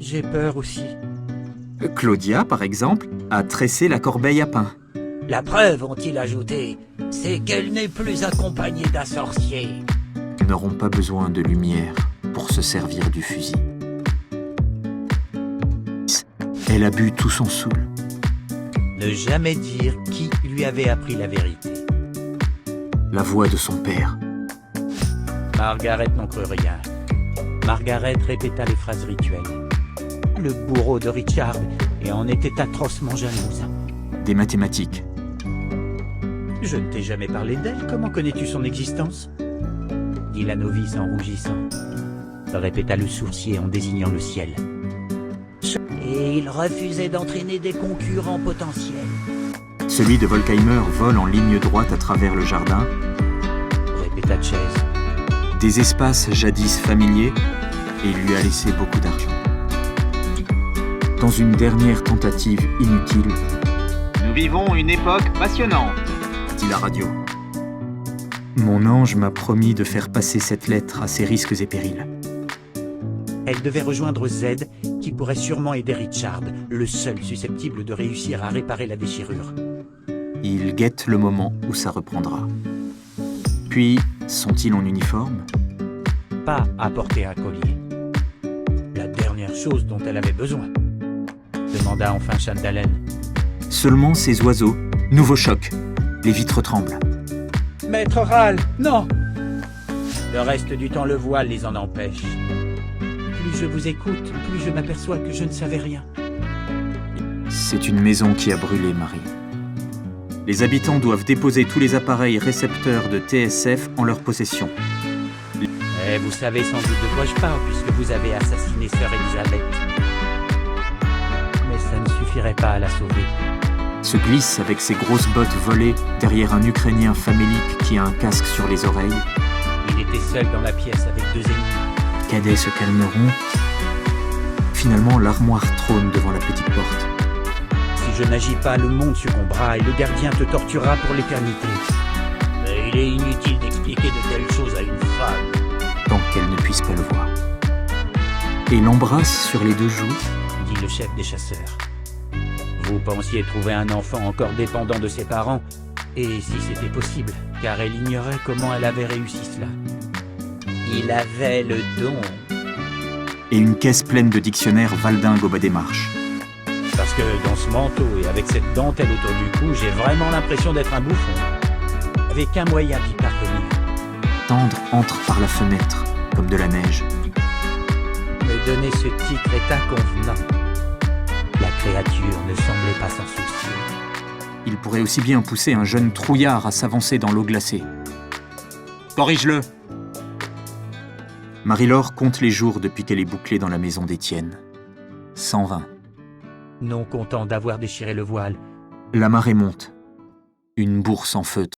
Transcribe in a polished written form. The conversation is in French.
J'ai peur aussi. Claudia, par exemple, a tressé la corbeille à pain. La preuve, ont-ils ajouté, c'est qu'elle n'est plus accompagnée d'un sorcier. Ils n'auront pas besoin de lumière pour se servir du fusil. Elle a bu tout son saoul. Ne jamais dire qui lui avait appris la vérité. La voix de son père. Margaret n'en crut rien. Margaret répéta les phrases rituelles. Le bourreau de Richard et en était atrocement jalouse. Des mathématiques. Je ne t'ai jamais parlé d'elle, comment connais-tu son existence? Dit la novice en rougissant. Répéta le sourcier en désignant le ciel. Et il refusait d'entraîner des concurrents potentiels. Celui de Volkheimer vole en ligne droite à travers le jardin. Répéta Chase. Des espaces jadis familiers et lui a laissé beaucoup d'argent. Dans une dernière tentative inutile, Nous vivons une époque passionnante. dit la radio. Mon ange m'a promis de faire passer cette lettre à ses risques et périls. Elle devait rejoindre Z, qui pourrait sûrement aider Richard, le seul susceptible de réussir à réparer la déchirure. Il guette le moment où ça reprendra. Puis, sont-ils en uniforme? Pas à porter un collier. La dernière chose dont elle avait besoin, demanda enfin Chandalen. Seulement ces oiseaux. Nouveau choc. Les vitres tremblent. Maître Ral, non! Le reste du temps, le voile les en empêche. Plus je vous écoute, plus je m'aperçois que je ne savais rien. C'est une maison qui a brûlé, Marie. Les habitants doivent déposer tous les appareils récepteurs de TSF en leur possession. Et vous savez sans doute de quoi je parle, puisque vous avez assassiné sœur Elisabeth. Mais ça ne suffirait pas à la sauver. Se glisse avec ses grosses bottes volées derrière un Ukrainien famélique qui a un casque sur les oreilles. Il était seul dans la pièce avec 2 ennemis. Cadets se calmeront. Finalement, l'armoire trône devant la petite porte. Si je n'agis pas, le monde succombera et le gardien te torturera pour l'éternité. Mais il est inutile d'expliquer de telles choses à une femme. Tant qu'elle ne puisse pas le voir. Et l'embrasse sur les 2 joues. Dit le chef des chasseurs. Vous pensiez trouver un enfant encore dépendant de ses parents, et si c'était possible, car elle ignorait comment elle avait réussi cela. Il avait le don. Et une caisse pleine de dictionnaires valdingue au bas des marches. Parce que dans ce manteau et avec cette dentelle autour du cou, j'ai vraiment l'impression d'être un bouffon. Avec un moyen d'y parvenir. Tendre entre par la fenêtre, comme de la neige. Me donner ce titre est inconvenant. La créature ne semblait pas s'en soucier. Il pourrait aussi bien pousser un jeune trouillard à s'avancer dans l'eau glacée. Corrige-le! Marie-Laure compte les jours depuis qu'elle est bouclée dans la maison d'Étienne. 120. Non content d'avoir déchiré le voile, La marée monte. Une bourse en feu